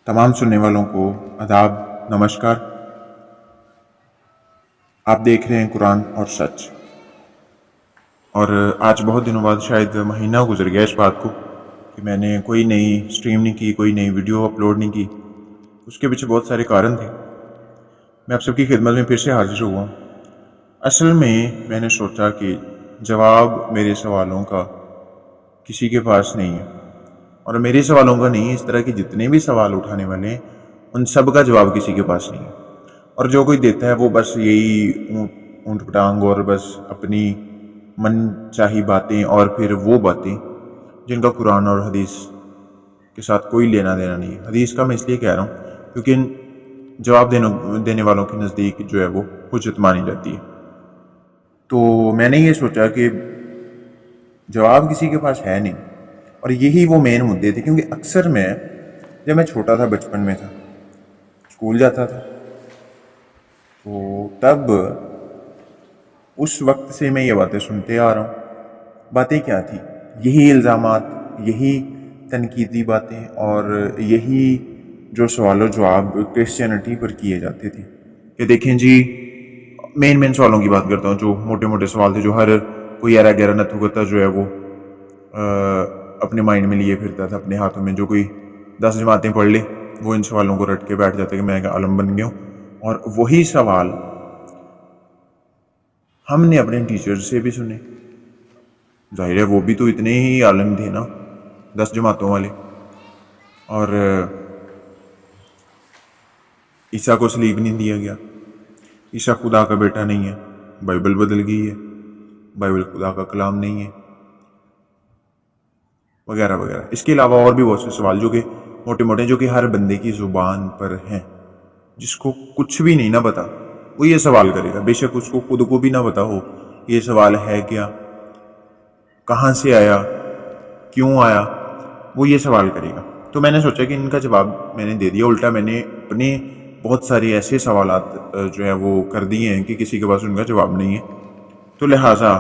तमाम सुनने वालों को आदाब, नमस्कार। आप देख रहे हैं कुरान और सच। और आज बहुत दिनों बाद, शायद महीना गुजर गया इस बात को, कि मैंने कोई नई स्ट्रीम नहीं की, कोई नई वीडियो अपलोड नहीं की। उसके पीछे बहुत सारे कारण थे। मैं आप सबकी खिदमत में फिर से हाजिर हुआ। असल में मैंने सोचा कि जवाब मेरे सवालों का किसी के पास नहीं है, और मेरे सवालों का नहीं, इस तरह के जितने भी सवाल उठाने वाले हैं उन सब का जवाब किसी के पास नहीं है। और जो कोई देता है वो बस यही ऊंट पटांग और बस अपनी मन चाही बातें, और फिर वो बातें जिनका कुरान और हदीस के साथ कोई लेना देना नहीं है। हदीस का मैं इसलिए कह रहा हूँ क्योंकि इन जवाब देने वालों के नज़दीक जो है वो हुज्जत मानी जाती है। तो मैंने ये सोचा कि जवाब किसी के पास है नहीं, और यही वो मेन मुद्दे थे। क्योंकि अक्सर जब मैं छोटा था, बचपन में था, स्कूल जाता था, तो तब उस वक्त से मैं ये बातें सुनते आ रहा हूँ। बातें क्या थी? यही इल्ज़ामात, यही तनकीदी बातें, और यही जो सवाल जवाब क्रिश्चियनिटी पर किए जाते थे कि देखें जी, मेन सवालों की बात करता हूँ, जो मोटे मोटे सवाल थे, जो हर कोई यारा गहरा नथुगता जो है वो अपने माइंड में लिए फिरता था, अपने हाथों में। जो कोई 10 जमातें पढ़ ले वो इन सवालों को रट के बैठ जाता कि मैं एक आलम बन गया हूँ। और वही सवाल हमने अपने टीचर से भी सुने। जाहिर है वो भी तो इतने ही आलम थे ना, 10 जमातों वाले। और ईसा को सलीब नहीं दिया गया, ईसा खुदा का बेटा नहीं है, बाइबल बदल गई है, बाइबल खुदा का कलाम नहीं है, वगैरह वगैरह। इसके अलावा और भी बहुत से सवाल जो कि मोटे मोटे, जो कि हर बंदे की ज़ुबान पर हैं। जिसको कुछ भी नहीं ना पता वो ये सवाल करेगा, बेशक उसको खुद को भी ना पता हो ये सवाल है क्या, कहाँ से आया, क्यों आया, वो ये सवाल करेगा। तो मैंने सोचा कि इनका जवाब मैंने दे दिया। उल्टा मैंने अपने बहुत सारे ऐसे सवालात जो है वो कर दिए हैं कि किसी के पास उनका जवाब नहीं है। तो लिहाजा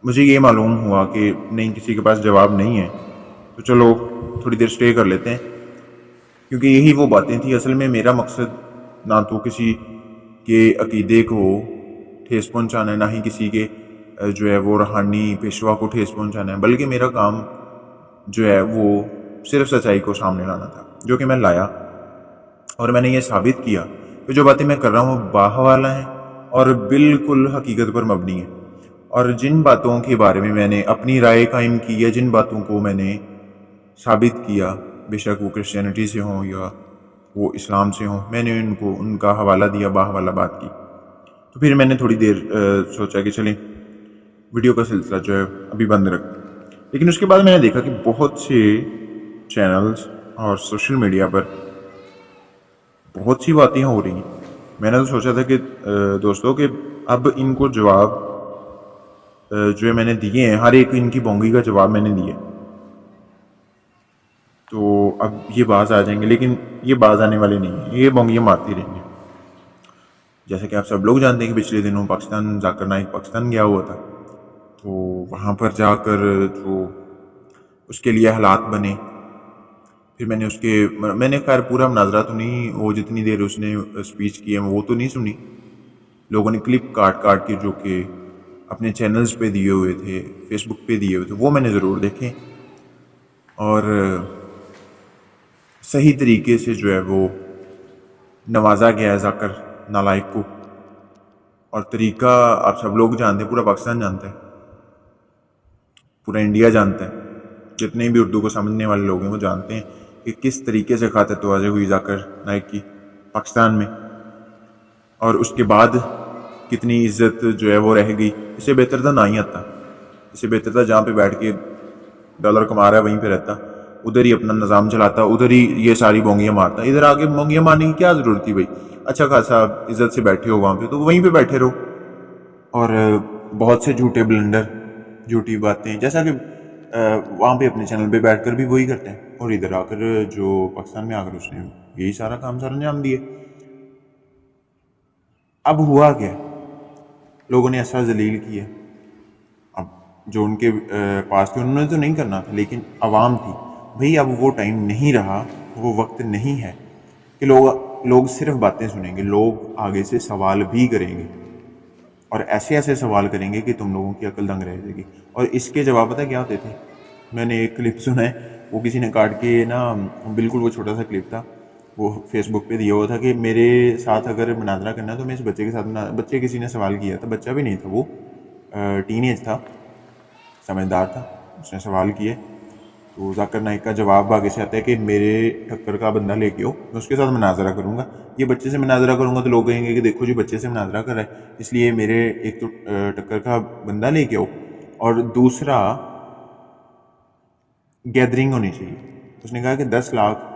मुझे ये मालूम हुआ कि नहीं, किसी के पास जवाब नहीं है, तो चलो थोड़ी देर स्टे कर लेते हैं। क्योंकि यही वो बातें थी। असल में मेरा मकसद ना तो किसी के अकीदे को ठेस पहुंचाना है, ना ही किसी के जो है वो रूहानी पेशवा को ठेस पहुंचाना है, बल्कि मेरा काम जो है वो सिर्फ सच्चाई को सामने लाना था, जो कि मैं लाया। और मैंने ये साबित किया कि जो बातें मैं कर रहा हूँ वो बाहवाला हैं और बिल्कुल हकीकत पर मबनी है। और जिन बातों के बारे में मैंने अपनी राय कायम की है, जिन बातों को मैंने साबित किया, बेशक वो क्रिश्चियनिटी से हों या वो इस्लाम से हों, मैंने उनको उनका हवाला दिया, बाहवाला बात की। तो फिर मैंने थोड़ी देर सोचा कि चलें वीडियो का सिलसिला जो है अभी बंद रख। लेकिन उसके बाद मैंने देखा कि बहुत से चैनल्स और सोशल मीडिया पर बहुत सी बातें हो रही हैं। मैंने तो सोचा था कि दोस्तों कि अब इनको जवाब जो है मैंने दिए हैं, हर एक इनकी बोंगी का जवाब मैंने दिया, तो अब ये बाज आ जाएंगे। लेकिन ये बाज आने वाले नहीं हैं, ये बोंगियाँ मारती रहेंगे। जैसे कि आप सब लोग जानते हैं कि पिछले दिनों पाकिस्तान, जाकिर नाइक पाकिस्तान गया हुआ था, तो वहाँ पर जाकर जो उसके लिए हालात बने, फिर मैंने खैर पूरा मुनाजरा तो नहीं, वो जितनी देर उसने स्पीच की है वो तो नहीं सुनी। लोगों ने क्लिप काट काट के जो कि अपने चैनल्स पे दिए हुए थे, फेसबुक पे दिए हुए थे, वो मैंने ज़रूर देखे। और सही तरीके से जो है वो नवाजा गया है जाकर नालायक को। और तरीका आप सब लोग जानते हैं, पूरा पाकिस्तान जानता है, पूरा इंडिया जानता है, जितने भी उर्दू को समझने वाले लोग हैं वो जानते हैं कि किस तरीके से खातिर-ए-तवाज़ी हुई जाकिर नाइक की पाकिस्तान में, और उसके बाद कितनी इज्जत जो है वो रह गई। इससे बेहतर था ना ही आता, इससे बेहतर था जहाँ पे बैठ के डॉलर कमा रहा है वहीं पे रहता, उधर ही अपना निज़ाम चलाता, उधर ही ये सारी बोंगियाँ मारता। इधर आके बोंगियाँ मारने की क्या ज़रूरत थी भाई? अच्छा खासा इज्जत से बैठे हो वहाँ पे, तो वहीं पे बैठे रहो। और बहुत से झूठे ब्लंडर, झूठी बातें, जैसा कि वहाँ पे अपने चैनल पे बैठकर भी वही करते हैं, और इधर आकर जो पाकिस्तान में आकर उसने यही सारा काम सर अंजाम दिए। अब हुआ क्या? लोगों ने ऐसा जलील किया। अब जो उनके पास थे उन्होंने तो नहीं करना था, लेकिन आवाम थी, भाई अब वो टाइम नहीं रहा, वो वक्त नहीं है कि लोग सिर्फ बातें सुनेंगे, लोग आगे से सवाल भी करेंगे और ऐसे ऐसे सवाल करेंगे कि तुम लोगों की अकल दंग रह जाएगी। और इसके जवाब पता क्या होते थे? मैंने एक क्लिप सुना है, वो किसी ने काट के ना, बिल्कुल वो छोटा सा क्लिप था, वो फेसबुक पे दिया हुआ था कि मेरे साथ अगर मुनाजरा करना है तो मैं इस बच्चे के साथ बच्चे किसी ने सवाल किया था, बच्चा भी नहीं था वो, टीन एज था, समझदार था, उसने सवाल किए तो जाकिर नाइक का जवाब आगे से आता है कि मेरे टक्कर का बंदा लेके आओ, मैं उसके साथ मुनाजरा करूंगा। ये बच्चे से मुनाजरा करूंगा तो लोग कहेंगे कि देखो जी बच्चे से मुनाजरा कर रहा है, इसलिए मेरे एक तो टक्कर का बंदा लेके आओ, और दूसरा गैदरिंग होनी चाहिए। उसने कहा कि 10 लाख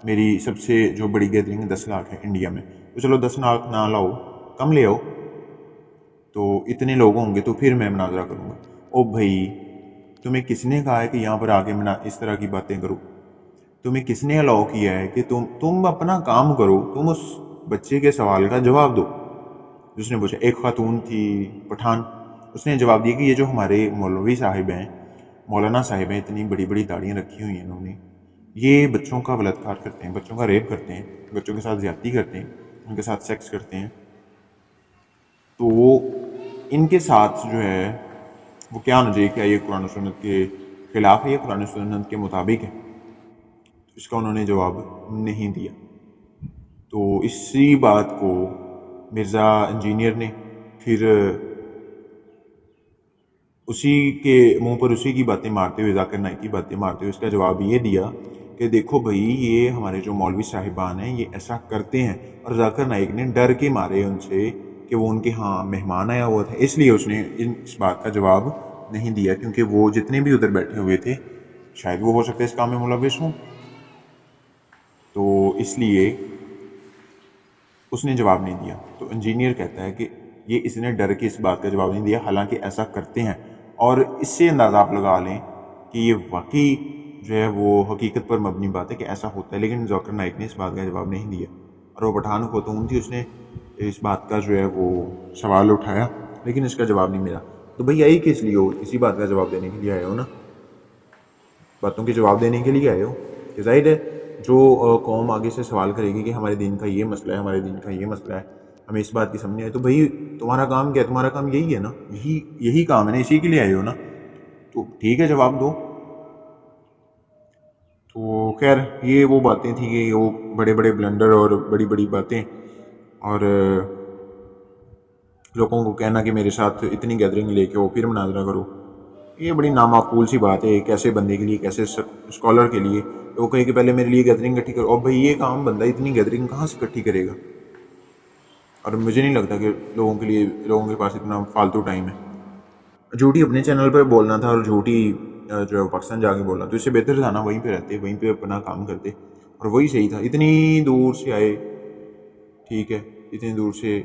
मेरी सबसे जो बड़ी गैदरिंग 10 लाख है इंडिया में, तो चलो 10 लाख ना लाओ, कम ले आओ, तो इतने लोग होंगे तो फिर मैं मुनाजरा करूंगा। ओ भाई, तुम्हें किसने कहा है कि यहाँ पर आके इस तरह की बातें करो? तुम्हें किसने अलाउ किया है कि तुम अपना काम करो, तुम उस बच्चे के सवाल का जवाब दो। जिसने पूछा, एक खातून थी पठान, उसने जवाब दिया कि ये जो हमारे मौलवी साहिब हैं, मौलाना साहिब हैं, इतनी बड़ी बड़ी दाढ़ियाँ रखी हुई हैं इन्होंने, ये बच्चों का बलात्कार करते हैं, बच्चों का रेप करते हैं, बच्चों के साथ ज्यादती करते हैं, उनके साथ सेक्स करते हैं, तो इनके साथ जो है वो क्या होना चाहिए? क्या ये कुरान सुन्नत के खिलाफ है या कुरान सुन्नत के मुताबिक है? इसका उन्होंने जवाब नहीं दिया। तो इसी बात को मिर्ज़ा इंजीनियर ने फिर उसी के मुंह पर उसी की बातें मारते हुए, जाकिर नाइक की बातें मारते हुए इसका जवाब ये दिया कि देखो भाई, ये हमारे जो मौलवी साहिबान हैं ये ऐसा करते हैं, और जाकिर नाइक ने डर के मारे उनसे कि वो उनके यहाँ मेहमान आया हुआ था, इसलिए उसने इस बात का जवाब नहीं दिया, क्योंकि वो जितने भी उधर बैठे हुए थे शायद वो हो सकता है इस काम में मुलविस हों, तो इसलिए उसने जवाब नहीं दिया। तो इंजीनियर कहता है कि ये इसने डर के इस बात का जवाब नहीं दिया, हालांकि ऐसा करते हैं, और इससे अंदाज़ा आप लगा लें कि ये वाकई जो है वो हकीकत पर मबनी बात है कि ऐसा होता है। लेकिन जाकिर नाइक ने इस बात का जवाब नहीं दिया, और वो पठान खातून थी, उसने इस बात का जो है वो सवाल उठाया, लेकिन इसका जवाब नहीं मिला। तो भाई आई किस लिए हो? इसी बात का जवाब देने के लिए आए हो ना, बातों के जवाब देने के लिए आए हो। कि जाहिर है जो कौम आगे से सवाल करेगी कि हमारे दीन का ये मसला है, हमारे दीन का ये मसला है, हमें इस बात की समझ नहीं आए, तो भाई तुम्हारा काम क्या है? तुम्हारा काम यही है ना, यही काम है ना, इसी के लिए आए हो ना, तो ठीक है जवाब दो। तो खैर ये वो बातें थी कि वो बड़े बड़े ब्लंडर और बड़ी बड़ी बातें, और लोगों को कहना कि मेरे साथ इतनी गैदरिंग लेके हो फिर मुनाजरा करो, ये बड़ी नामाकूल सी बात है एक ऐसे बंदे के लिए, एक ऐसे स्कॉलर के लिए। तो वो कहे कि पहले मेरे लिए गैदरिंग इकट्ठी करो। और भाई ये काम बंदा इतनी गैदरिंग कहाँ से इकट्ठी करेगा? और मुझे नहीं लगता कि लोगों के पास इतना फालतू टाइम है। झूठी अपने चैनल पर बोलना था और झूठी जो है पाकिस्तान जाके बोलना, तो इससे बेहतर था ना वहीं पे रहते, वहीं पे अपना काम करते, और वही सही था। इतनी दूर से आए, ठीक है, इतनी दूर से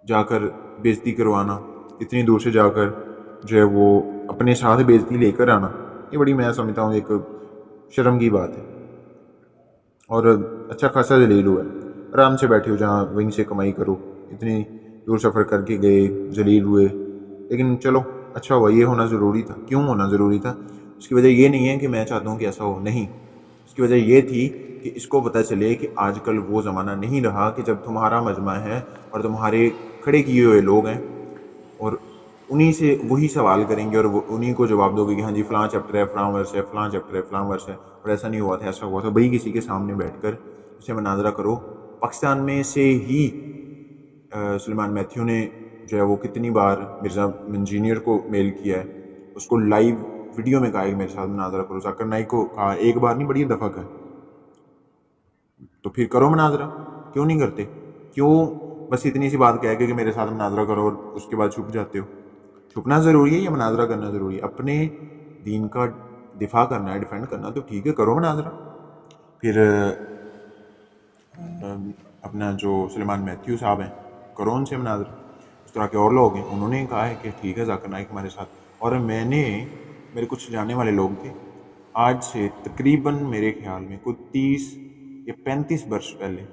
जाकर बेइज्जती करवाना, इतनी दूर से जाकर जो है वो अपने साथ बेइज्जती लेकर आना, ये बड़ी मैं समझता हूँ एक शर्म की बात है। और अच्छा खासा जलील हुआ है, आराम से बैठे हो जहाँ, वहीं से कमाई करो, इतनी दूर सफ़र करके गए, जलील हुए, लेकिन चलो अच्छा हुआ। ये होना ज़रूरी था। क्यों होना ज़रूरी था? उसकी वजह ये नहीं है कि मैं चाहता हूँ कि ऐसा हो, नहीं, उसकी वजह ये थी कि इसको पता चले कि आजकल वो ज़माना नहीं रहा कि जब तुम्हारा मजमा है और तुम्हारे खड़े किए हुए लोग हैं और उन्हीं से वही सवाल करेंगे और वो उन्हीं को जवाब दोगे कि हाँ जी फ़लाँ चैप्टर है, फ़लाँ वर्स है, फ़लाँ चैप्टर है, फ़लाँ वर्स है, और ऐसा नहीं हुआ था, ऐसा हुआ था। भाई किसी के सामने बैठकर उसे मुनाजरा करो। पाकिस्तान में से ही सुलेमान मैथ्यू ने जो है वो कितनी बार मिर्ज़ा इंजीनियर को मेल किया है, उसको लाइव वीडियो में कहा है कि मेरे साथ मुनाजरा करो। जाकिर नाइक को कहा एक बार नहीं, बड़ी दफ़ा कहा। तो फिर करो मुनाजरा, क्यों नहीं करते? क्यों बस इतनी सी बात कह के कि मेरे साथ मुनाजरा करो और उसके बाद छुप जाते हो? छुपना ज़रूरी है या मुनाजरा करना ज़रूरी है? अपने दीन का दिफा करना है, डिफेंड करना, तो ठीक है करो मुनाजरा। फिर अपना जो सुलेमान मैथ्यू साहब हैं, करो उनसे मुनाजरा। इस तरह के और लोग हैं, उन्होंने कहा है कि ठीक है जाकिर नाइक हमारे साथ। और मेरे कुछ जानने वाले लोग थे, आज से तकरीबन मेरे ख्याल में कोई 30 या 35 वर्ष पहले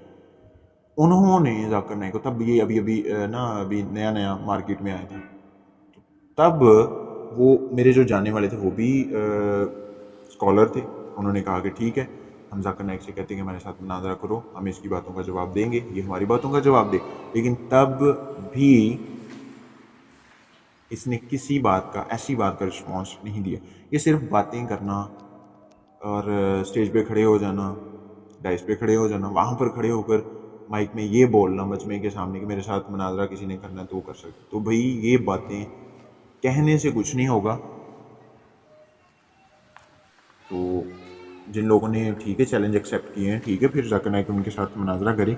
उन्होंने जाकिर नाइक को, तब ये अभी नया नया मार्केट में आया था, तब वो मेरे जो जानने वाले थे वो भी اسکالر تھے. انہوں نے کہا کہ ٹھیک ہے, ہم ذاکر نائک سے کہتے ہیں کہ ہمارے ساتھ مناظرہ کرو, ہم اس کی باتوں کا جواب دیں گے, یہ ہماری باتوں کا جواب دے. لیکن تب بھی اس نے کسی بات کا, ایسی بات کا رسپانس نہیں دیا. یہ صرف باتیں کرنا اور اسٹیج پہ کھڑے ہو جانا, ڈائس پہ کھڑے ہو جانا, وہاں پر کھڑے ہو کر مائک میں یہ بولنا مجمع کے سامنے کہ میرے ساتھ مناظرہ کسی نے کرنا تو وہ کر سکتے. تو بھائی یہ باتیں کہنے سے کچھ نہیں ہوگا. تو جن لوگوں نے ٹھیک ہے چیلنج ایکسیپٹ کیے ہیں, ٹھیک ہے, پھر ذاکر نائک ان کے ساتھ مناظرہ کرے.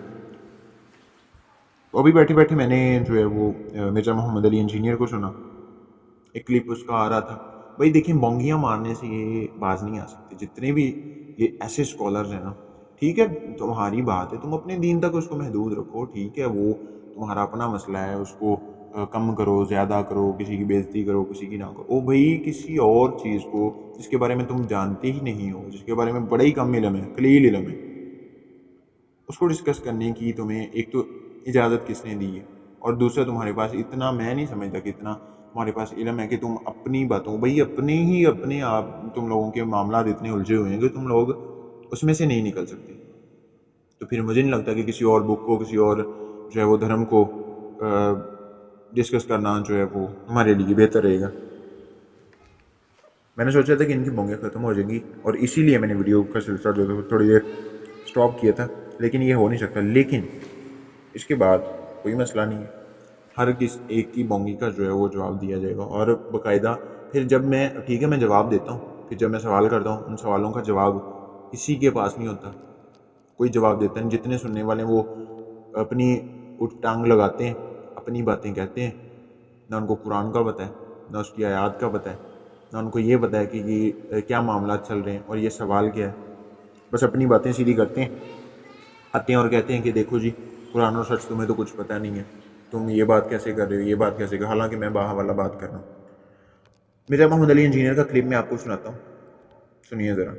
تو ابھی بیٹھے بیٹھے میں نے جو ہے وہ مرزا محمد علی انجینئر کو سنا, ایک کلپ اس کا آ رہا تھا. بھائی دیکھیں, بونگیاں مارنے سے یہ باز نہیں آ سکتے. جتنے بھی یہ ایسے اسکالرز ہیں نا, ٹھیک ہے تمہاری بات ہے, تم اپنے دین تک اس کو محدود رکھو, ٹھیک ہے, وہ تمہارا اپنا مسئلہ ہے, اس کو کم کرو, زیادہ کرو, کسی کی بے عزتی کرو, کسی کی نہ کرو. او بھائی کسی اور چیز کو جس کے بارے میں تم جانتے ہی نہیں ہو, جس کے بارے میں بڑا ہی کم علم ہے, قلیل علم ہے, اس کو ڈسکس کرنے کی تمہیں ایک تو اجازت کس نے دی ہے, اور دوسرا تمہارے پاس اتنا, میں نہیں سمجھتا کہ اتنا تمہارے پاس علم ہے کہ تم اپنی باتوں, بھائی اپنے آپ تم لوگوں کے معاملات اتنے الجھے ہوئے ہیں کہ تم لوگ اس میں سے نہیں نکل سکتے. تو پھر مجھے نہیں لگتا کہ کسی اور بک کو, کسی اور جو ہے وہ دھرم کو ڈسکس کرنا جو ہے وہ ہمارے لیے بہتر رہے گا. میں نے سوچا تھا کہ ان کی بونگیں ختم ہو جائیں گی, اور اسی لیے میں نے ویڈیو کا سلسلہ جو ہے تھوڑی دیر اسٹاپ کیا تھا, لیکن یہ ہو نہیں سکتا. لیکن اس کے بعد کوئی مسئلہ نہیں ہے, ہر کس ایک کی بونگی کا جو ہے وہ جواب دیا جائے گا. اور باقاعدہ پھر جب میں, ٹھیک ہے میں جواب دیتا ہوں, پھر جب میں سوال کرتا ہوں, ان سوالوں کا جواب کسی کے پاس نہیں ہوتا, کوئی جواب دیتا نہیں. جتنے سننے والے ہیں وہ اپنی ٹانگ لگاتے ہیں, اپنی باتیں کہتے ہیں, نہ ان کو قرآن کا پتہ ہے, نہ اس کی آیات کا پتہ ہے, نہ ان کو یہ پتہ ہے کہ یہ کیا معاملات چل رہے ہیں اور یہ سوال کیا ہے. بس اپنی باتیں سیدھی کرتے ہیں, آتے ہیں اور کہتے ہیں کہ دیکھو جی قرآن اور سچ تمہیں تو کچھ پتہ نہیں ہے, تم یہ بات کیسے کر رہے ہو, یہ بات کیسے کر, حالانکہ میں باحوالہ بات کر رہا ہوں. مرزا محمد علی انجینئر کا کلپ میں آپ کو سناتا ہوں, سنیے ذرا.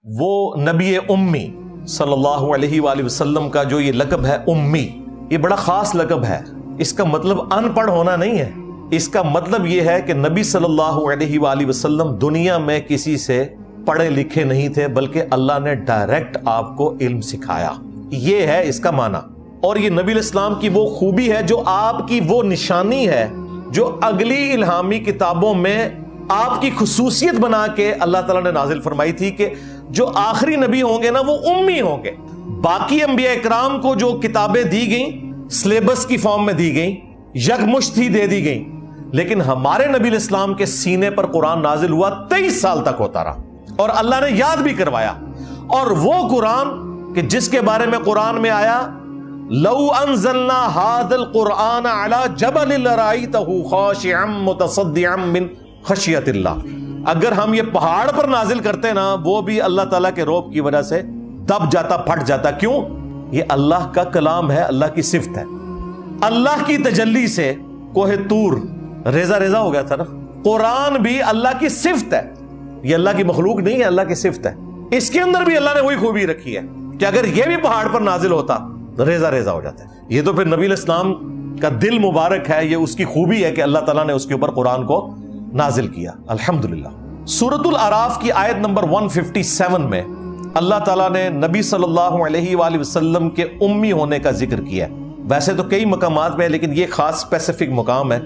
وہ نبی امی صلی اللہ علیہ وآلہ وسلم کا جو یہ لقب ہے امی, یہ بڑا خاص لقب ہے. اس کا مطلب ان پڑھ ہونا نہیں ہے, اس کا مطلب یہ ہے کہ نبی صلی اللہ علیہ وآلہ وسلم دنیا میں کسی سے پڑھے لکھے نہیں تھے, بلکہ اللہ نے ڈائریکٹ آپ کو علم سکھایا. یہ ہے اس کا معنی. اور یہ نبی الاسلام کی وہ خوبی ہے جو آپ کی وہ نشانی ہے جو اگلی الہامی کتابوں میں آپ کی خصوصیت بنا کے اللہ تعالیٰ نے نازل فرمائی تھی کہ جو آخری نبی ہوں گے نا وہ امی ہوں گے. باقی انبیاء اکرام کو جو کتابیں دی گئیں سلیبس کی فارم میں دی گئیں, یکمشت ہی دے دی گئیں, لیکن ہمارے نبی الاسلام کے سینے پر قرآن نازل ہوا 23 سال تک ہوتا رہا, اور اللہ نے یاد بھی کروایا. اور وہ قرآن کہ جس کے بارے میں قرآن میں آیا لو انزلنا هذا القرآن على جبل لرأيته خاشعا متصدعا من خشیت اللہ, اگر ہم یہ پہاڑ پر نازل کرتے نا وہ بھی اللہ تعالیٰ کے روب کی وجہ سے دب جاتا, پھٹ جاتا. کیوں؟ یہ اللہ کا کلام ہے, اللہ کی صفت ہے. اللہ کی تجلی سے کوہ طور ریزہ ریزہ ہو گیا تھا نا. قرآن بھی اللہ کی صفت ہے, یہ اللہ کی مخلوق نہیں ہے, اللہ کی صفت ہے. اس کے اندر بھی اللہ نے وہی خوبی رکھی ہے کہ اگر یہ بھی پہاڑ پر نازل ہوتا ریزہ ریزہ ہو جاتا ہے. یہ تو پھر نبی الاسلام کا دل مبارک ہے, یہ اس کی خوبی ہے کہ اللہ تعالیٰ نے اس کے اوپر قرآن کو نازل کیا. الحمدللہ. سورۃ الاعراف کی آیت نمبر 157 میں اللہ تعالیٰ نے نبی صلی اللہ علیہ وآلہ وسلم کے امی ہونے کا ذکر کیا ہے. ویسے تو کئی مقامات میں, لیکن یہ خاص اسپیسیفک مقام ہے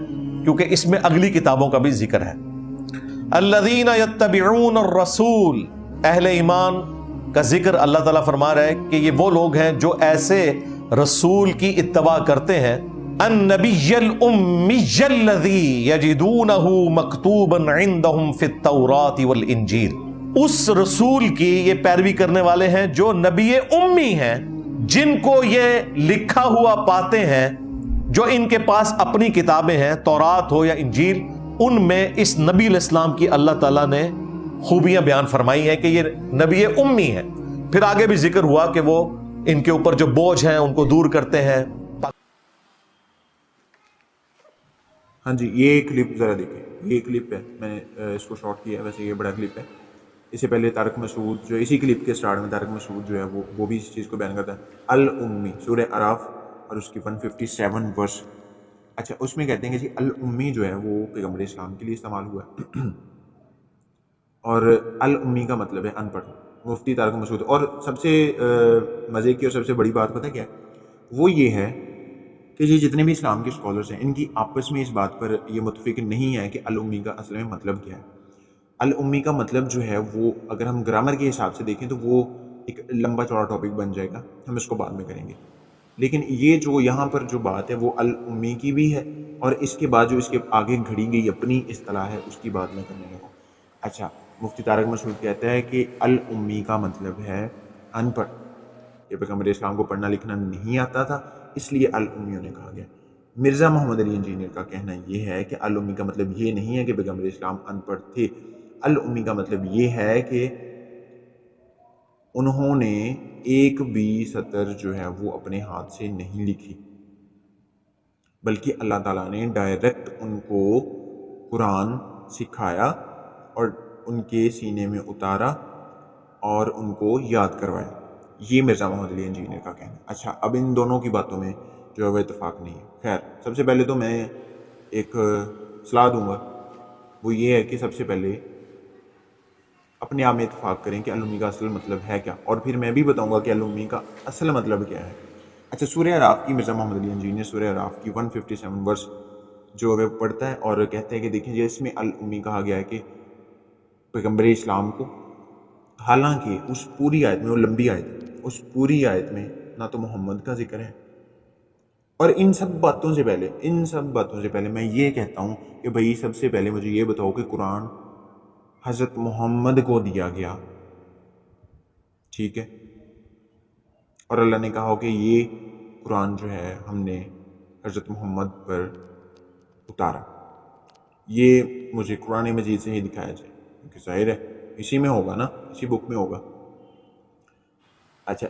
کیونکہ اس میں اگلی کتابوں کا بھی ذکر ہے. الذین یتبعون الرسول, اہل ایمان کا ذکر اللہ تعالیٰ فرما رہا ہے کہ یہ وہ لوگ ہیں جو ایسے رسول کی اتباع کرتے ہیں النبی الامی الذی یجدونہ مکتوبا عندہم فی التوراۃ والانجیل, اس رسول کی یہ پیروی کرنے والے ہیں جو نبی امی ہیں, جن کو یہ لکھا ہوا پاتے ہیں, جو ان کے پاس اپنی کتابیں ہیں, تورات ہو یا انجیل, ان میں اس نبی الاسلام کی اللہ تعالیٰ نے خوبیاں بیان فرمائی ہیں کہ یہ نبی امی ہیں. پھر آگے بھی ذکر ہوا کہ وہ ان کے اوپر جو بوجھ ہیں ان کو دور کرتے ہیں. ہاں جی, یہ کلپ ذرا دیکھیں, یہ کلپ ہے, میں نے اس کو شارٹ کیا ہے, ویسے یہ بڑا کلپ ہے. اس سے پہلے طارق مسعود جو اسی کلپ کے سٹارٹ میں طارق مسعود جو ہے وہ بھی اس چیز کو بیان کرتا ہے. الامی سورہ اعراف اور اس کی 157 ورس. اچھا, اس میں کہتے ہیں کہ جی الامی جو ہے وہ پیغمبر اسلام کے لیے استعمال ہوا ہے. اور الامی کا مطلب ہے ان پڑھ، مفتی طارق مسعود۔ اور سب سے مزے کی اور سب سے بڑی بات پتہ کیا ہے؟ وہ یہ ہے کہ یہ جتنے بھی اسلام کے اسکالرس ہیں ان کی آپس میں اس بات پر یہ متفق نہیں ہے کہ الامی کا اصل میں مطلب کیا ہے۔ الامی کا مطلب جو ہے وہ اگر ہم گرامر کے حساب سے دیکھیں تو وہ ایک لمبا چوڑا ٹاپک بن جائے گا، ہم اس کو بعد میں کریں گے، لیکن یہ جو یہاں پر جو بات ہے وہ الامی کی بھی ہے، اور اس کے بعد جو اس کے آگے گھڑی گئی اپنی اصطلاح ہے اس کی بات میں کرنے لگا۔ اچھا، مفتی طارق مسعود کہتا ہے کہ الامی کا مطلب ہے ان پڑھ، کہ پیغمبر اسلام کو پڑھنا لکھنا نہیں آتا تھا اس لیے الامیوں نے کہا گیا۔ مرزا محمد علی انجینئر کا کہنا یہ ہے کہ الامی کا مطلب یہ نہیں ہے کہ پیغمبر اسلام ان پڑھ تھے، الامی کا مطلب یہ ہے کہ انہوں نے ایک بھی سطر جو ہے وہ اپنے ہاتھ سے نہیں لکھی، بلکہ اللہ تعالیٰ نے ڈائریکٹ ان کو قرآن سکھایا اور ان کے سینے میں اتارا اور ان کو یاد کروایا۔ یہ مرزا محمد علی انجینئر کا کہنا ہے۔ اچھا، اب ان دونوں کی باتوں میں جو ہے وہ اتفاق نہیں ہے۔ خیر، سب سے پہلے تو میں ایک صلاح دوں گا، وہ یہ ہے کہ سب سے پہلے اپنے آپ میں اتفاق کریں کہ الامی کا اصل مطلب ہے کیا، اور پھر میں بھی بتاؤں گا کہ الامی کا اصل مطلب کیا ہے۔ اچھا، سورہ اعراف کی مرزا محمد علی انجینئر سورہ اعراف کی 157 ورس جو ہے پڑھتا ہے اور کہتا ہے کہ دیکھیں جی اس میں الامی کہا گیا ہے کہ پیغمبر اسلام کو، حالانکہ اس پوری آیت میں، وہ لمبی آیت ہے، اس پوری آیت میں نہ تو محمد کا ذکر ہے، اور ان سب باتوں سے پہلے میں یہ کہتا ہوں کہ بھائی سب سے پہلے مجھے یہ بتاؤ کہ قرآن حضرت محمد کو دیا گیا، ٹھیک ہے، اور اللہ نے کہا کہ یہ قرآن جو ہے ہم نے حضرت محمد پر اتارا، یہ مجھے قرآن مجید سے ہی دکھایا جائے، کیونکہ ظاہر ہے اسی میں ہوگا نا، اسی بک میں ہوگا۔ اچھا،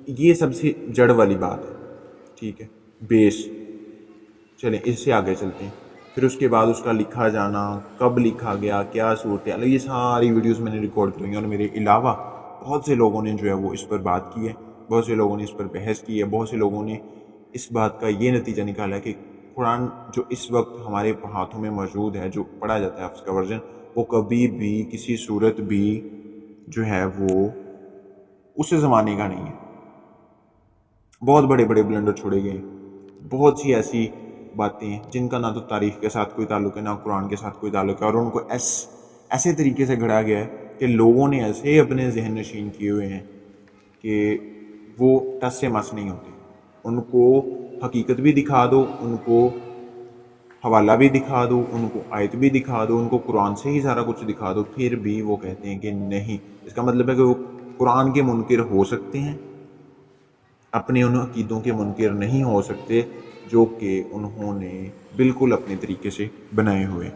یہ سب سے جڑ والی بات ہے، ٹھیک ہے، بیس۔ چلیں اس سے آگے چلتے ہیں، پھر اس کے بعد اس کا لکھا جانا، کب لکھا گیا، کیا صورتحال، یہ ساری ویڈیوز میں نے ریکارڈ کی ہیں، اور میرے علاوہ بہت سے لوگوں نے جو ہے وہ اس پر بات کی ہے، بہت سے لوگوں نے اس پر بحث کی ہے، بہت سے لوگوں نے اس بات کا یہ نتیجہ نکالا کہ قرآن جو اس وقت ہمارے ہاتھوں میں موجود ہے، جو پڑھا جاتا ہے حفظ کا ورژن، وہ کبھی بھی کسی صورت بھی جو ہے وہ اس زمانے کا نہیں ہے۔ بہت بڑے بڑے بلنڈر چھوڑے گئے، بہت سی ایسی باتیں ہیں جن کا نہ تو تاریخ کے ساتھ کوئی تعلق ہے، نہ قرآن کے ساتھ کوئی تعلق ہے، اور ان کو ایسے طریقے سے گھڑا گیا ہے کہ لوگوں نے ایسے اپنے ذہن نشین کیے ہوئے ہیں کہ وہ ٹس سے مس نہیں ہوتے۔ ان کو حقیقت بھی دکھا دو، ان کو حوالہ بھی دکھا دو، ان کو آیت بھی دکھا دو، ان کو قرآن سے ہی سارا کچھ دکھا دو، پھر بھی وہ کہتے ہیں کہ نہیں۔ اس کا مطلب ہے کہ وہ قرآن کے منکر ہو سکتے ہیں، اپنے ان عقیدوں کے منکر نہیں ہو سکتے جو کہ انہوں نے بالکل اپنے طریقے سے بنائے ہوئے۔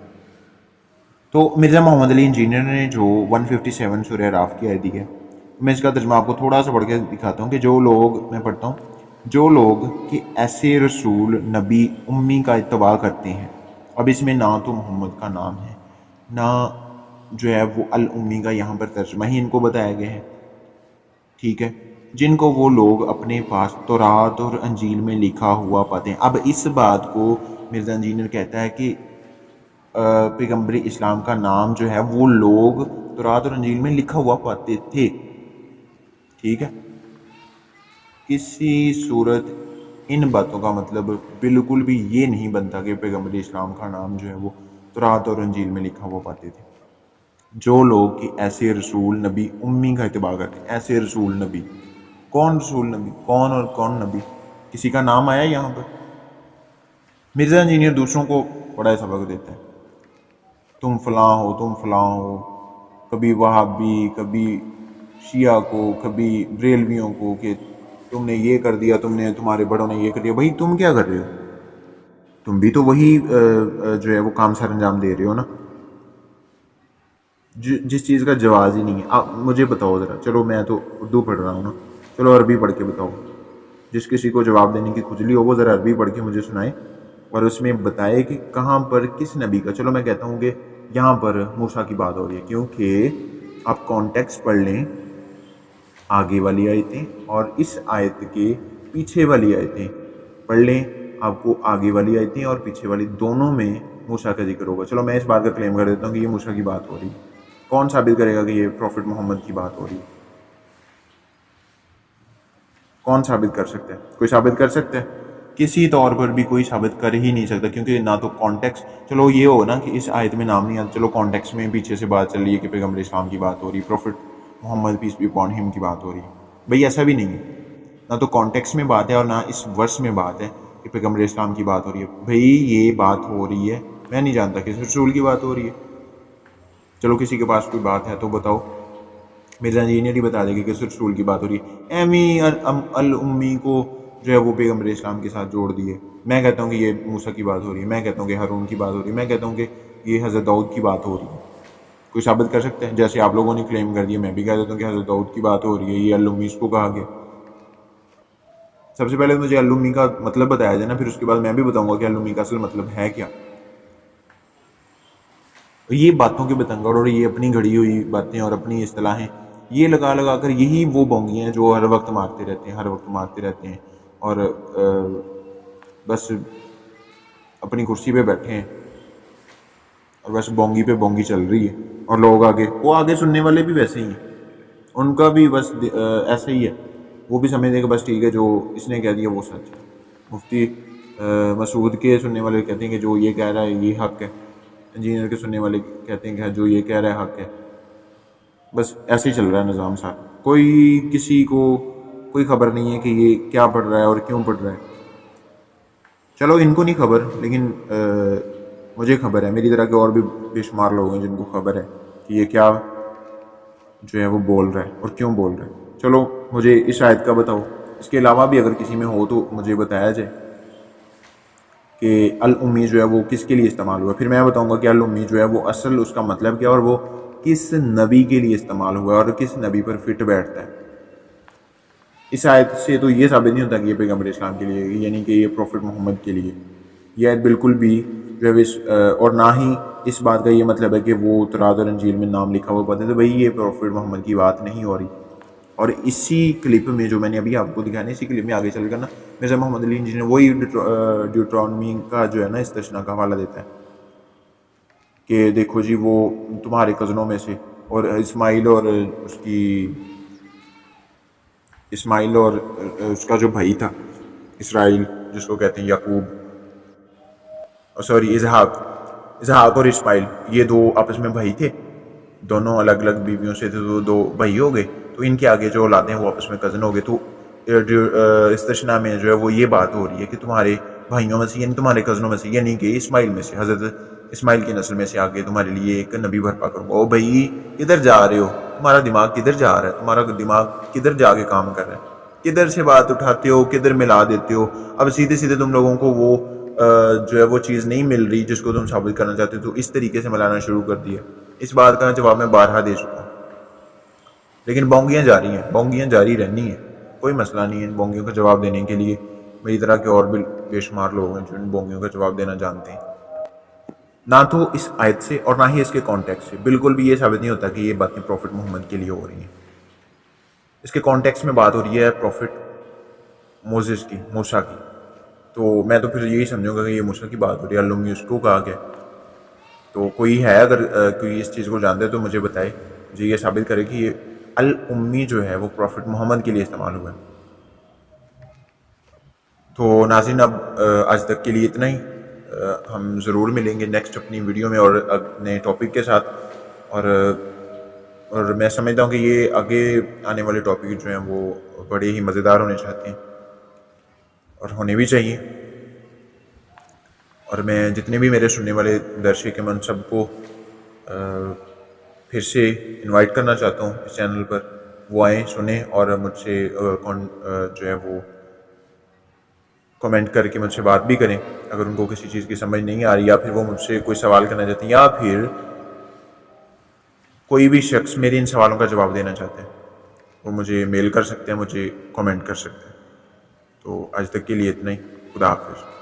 تو مرزا محمد علی انجینئر نے جو 157 سورہ اعراف کی آیت دی ہے، میں اس کا ترجمہ آپ کو تھوڑا سا پڑھ کے دکھاتا ہوں کہ جو لوگ، میں پڑھتا ہوں، جو لوگ کہ ایسے رسول نبی امی کا اتباع کرتے ہیں، اب اس میں نہ تو محمد کا نام ہے، نہ جو ہے وہ الامی کا یہاں پر ترجمہ ہی ان کو بتایا گیا ہے، ٹھیک ہے، جن کو وہ لوگ اپنے پاس تورات اور انجیل میں لکھا ہوا پاتے ہیں۔ اب اس بات کو مرزا انجینئر کہتا ہے کہ پیغمبر اسلام کا نام جو ہے وہ لوگ تورات اور انجیل میں لکھا ہوا پاتے تھے، ٹھیک ہے۔ کسی صورت ان باتوں کا مطلب بالکل بھی یہ نہیں بنتا کہ پیغمبر اسلام کا نام جو ہے وہ تورات اور انجیل میں لکھا ہوا پاتے تھے۔ جو لوگ کہ ایسے رسول نبی امی کا اتباع کرتے ہیں، ایسے رسول نبی، کون رسول نبی، کون اور کون نبی، کسی کا نام آیا یہاں پر؟ مرزا انجینئر دوسروں کو بڑا سبق دیتا ہے، تم فلاں ہو، تم فلاں ہو، کبھی وہابی، کبھی شیعہ کو، کبھی بریلویوں کو، کہ تم نے یہ کر دیا، تمہارے بڑوں نے یہ کر دیا۔ بھائی تم کیا کر رہے ہو؟ تم بھی تو وہی جو ہے وہ کام سر انجام دے رہے ہو نا، جس چیز کا جواز ہی نہیں ہے۔ آپ مجھے بتاؤ ذرا، چلو میں تو اردو پڑھ رہا ہوں نا، چلو عربی پڑھ کے بتاؤ، جس کسی کو جواب دینے کی کھجلی ہو وہ ذرا عربی پڑھ کے مجھے سنائے اور اس میں بتائے کہ کہاں پر کس نبی کا۔ چلو میں کہتا ہوں کہ یہاں پر موسیٰ کی بات ہو رہی ہے، کیونکہ آپ کانٹیکسٹ پڑھ لیں، آگے والی آیتیں اور اس آیت کے پیچھے والی آیتیں پڑھ لیں، آپ کو آگے والی آیتیں اور پیچھے والی دونوں میں موسیٰ کا ذکر ہوگا۔ چلو میں اس بات کا کلیم کر دیتا ہوں کہ یہ موسیٰ کی بات ہو رہی ہے، कौन साबित करेगा कि ये प्रॉफिट मोहम्मद की बात हो रही है? कौन साबित कर सकता है? कोई साबित कर सकता है? किसी तौर पर भी कोई साबित कर ही नहीं सकता, क्योंकि ना तो कॉन्टेक्स्ट, चलो ये हो ना कि इस आयत में नाम नहीं आता, चलो कॉन्टेक्स्ट में पीछे से बात चल रही है कि पैगम्बर इस्लाम की बात हो रही है, prophet Mohammad peace be upon him की बात हो रही है। भाई ऐसा भी नहीं है, ना तो कॉन्टेक्स्ट में बात है और ना इस वर्स में बात है कि पैगम्बर इस्लाम की बात हो रही है। भाई ये बात हो रही है, मैं नहीं जानता किस रसूल की बात हो रही है। चलो किसी के पास कोई बात है तो बताओ, मिर्जा इंजीनियर ही बता देगी किस रसूल की बात हो रही है। एमी अल उम्मी को जो है वो पैगम्बर इस्लाम के साथ जोड़ दिए। मैं कहता हूँ कि ये मूसा की बात हो रही है, मैं कहता हूँ कि हारून की बात हो रही है, मैं कहता हूँ कि ये हज़रत दाऊद की बात हो रही है। कोई साबित कर सकता है? जैसे आप लोगों ने क्लेम कर दिया, मैं भी कह देता हूँ कि हज़रत दाऊद की बात हो रही है, ये अल उम्मी इसको कहा गया। सबसे पहले तो मुझे अल उम्मी का मतलब बताया जाए ना, फिर उसके बाद मैं भी बताऊँगा कि अल उम्मी का असल मतलब है क्या। ये बातों के बतंगड़ और ये अपनी घड़ी हुई बातें और अपनी इस्तिलाहें ये लगा लगा कर, यही वो बोंगी हैं जो हर वक्त मारते रहते हैं, हर वक्त मारते रहते हैं और बस अपनी कुर्सी पे बैठे हैं और बस बोंगी पे बोंगी चल रही है और लोग आगे, वो आगे सुनने वाले भी वैसे ही हैं, उनका भी बस ऐसे ही है। वो भी समझते कि बस ठीक है, जो इसने कह दिया वो सच है। मुफ्ती मसूद के सुनने वाले कहते हैं कि जो ये कह रहा है ये हक है, इंजीनियर के सुनने वाले कहते हैं कि जो ये कह रहा है हक है। बस ऐसे ही चल रहा है निज़ाम साहब। कोई किसी को कोई खबर नहीं है कि ये क्या पढ़ रहा है और क्यों पढ़ रहा है। चलो इनको नहीं खबर, लेकिन मुझे खबर है, मेरी तरह के और भी बेशुमार लोग हैं जिनको खबर है कि ये क्या जो है वो बोल रहा है और क्यों बोल रहा है। चलो मुझे इस आयत का बताओ, इसके अलावा भी अगर किसी में हो तो मुझे बताया जाए कि अल उम्मी जो है वो किसके लिए इस्तेमाल हुआ। फिर मैं बताऊंगा कि अल उम्मी जो है वो असल उसका मतलब क्या और वो किस नबी के लिए इस्तेमाल हुआ और किस नबी पर फिट बैठता है। इस आयत से तो ये साबित नहीं होता कि ये पैगम्बर इस्लाम के लिए, यानी कि ये प्रॉफिट मोहम्मद के लिए, ये आयत बिल्कुल भी जो है और ना ही इस बात का ये मतलब है कि वो तौरात और इंजील में नाम लिखा हुआ पता है तो भाई ये प्रॉफिट मोहम्मद की बात नहीं हो रही। और इसी क्लिप में जो मैंने अभी आपको दिखाया ना, इसी क्लिप में आगे चलकर ना मिर्ज़ा मोहम्मद अली इंजीनियर वही ड्यूट्रॉनमी का जो है ना इस्तिस्ना का हवाला देता है कि देखो जी वो तुम्हारे कज़नों में से, और इस्माइल और उसका जो भाई था इसराइल जिसको कहते हैं याकूब, सॉरी इसहाक और इस्माइल, ये दो आपस में भाई थे, दोनों अलग अलग बीवियों से थे, तो दो भाई हो गए, तो इनके आगे जो औलादें हैं वो आपस में कज़न हो गए। तो इस्तिस्ना में जो है वो ये बात हो रही है कि तुम्हारे भाइयों में से यानी तुम्हारे कज़नों में से यानी कि इस्माइल में से, हज़रत इस्माइल की नस्ल में से आगे तुम्हारे लिए एक नबी बर्पा करूँगा। ओ भाई किधर जा रहे हो, तुम्हारा दिमाग किधर जा रहा है, तुम्हारा दिमाग किधर जाके काम कर रहा है, किधर से बात उठाते हो, किधर मिला देते हो। अब सीधे सीधे तुम लोगों को वो जो है वो चीज़ नहीं मिल रही जिसको तुम साबित करना चाहते हो, तो इस तरीके से मिलाना शुरू कर दिया। इस बात का जवाब मैं बारहा दे चुका हूँ, लेकिन बोंगियाँ जारी हैं, बोंगियाँ जारी रहनी है, कोई मसला नहीं है इन बोंगियों का जवाब देने के लिए। मेरी तरह के और भी बेशुमार लोग हैं जो इन बोंगियों का जवाब देना जानते हैं। ना तो इस आयत से और ना ही इसके कॉन्टेक्स्ट से बिल्कुल भी ये साबित नहीं होता कि ये बातें प्रॉफिट मोहम्मद के लिए हो रही हैं। इसके कॉन्टेक्स्ट में बात हो रही है प्रॉफिट मोसेस की, मूसा की, तो मैं तो फिर यही समझूंगा कि ये मूसा की बात हो रही है, अल उम्मी उसको कहा गया। तो कोई है अगर कोई इस चीज़ को जानते है तो मुझे बताए, मुझे ये साबित करे कि ये अल उम्मी जो है वो प्रॉफिट मोहम्मद के लिए इस्तेमाल हुआ है। तो नाज़रीन अब आज तक के लिए इतना ही। हम ज़रूर मिलेंगे नेक्स्ट अपनी वीडियो में और नए टॉपिक के साथ, और मैं समझता हूँ कि ये आगे आने वाले टॉपिक जो हैं वो बड़े ही मज़ेदार होने चाहते हैं और होने भी चाहिए। और मैं जितने भी मेरे सुनने वाले दर्शक हैं मैं उन सबको फिर से इनवाइट करना चाहता हूँ इस चैनल पर, वो आएँ सुने और मुझसे जो है वो कमेंट करके मुझसे बात भी करें अगर उनको किसी चीज़ की समझ नहीं आ रही, या फिर वो मुझसे कोई सवाल करना चाहते हैं, या फिर कोई भी शख्स मेरे इन सवालों का जवाब देना चाहते हैं, वो मुझे मेल कर सकते हैं, मुझे कमेंट कर सकते हैं। तो आज तक के लिए इतना ही। खुदा हाफिज़।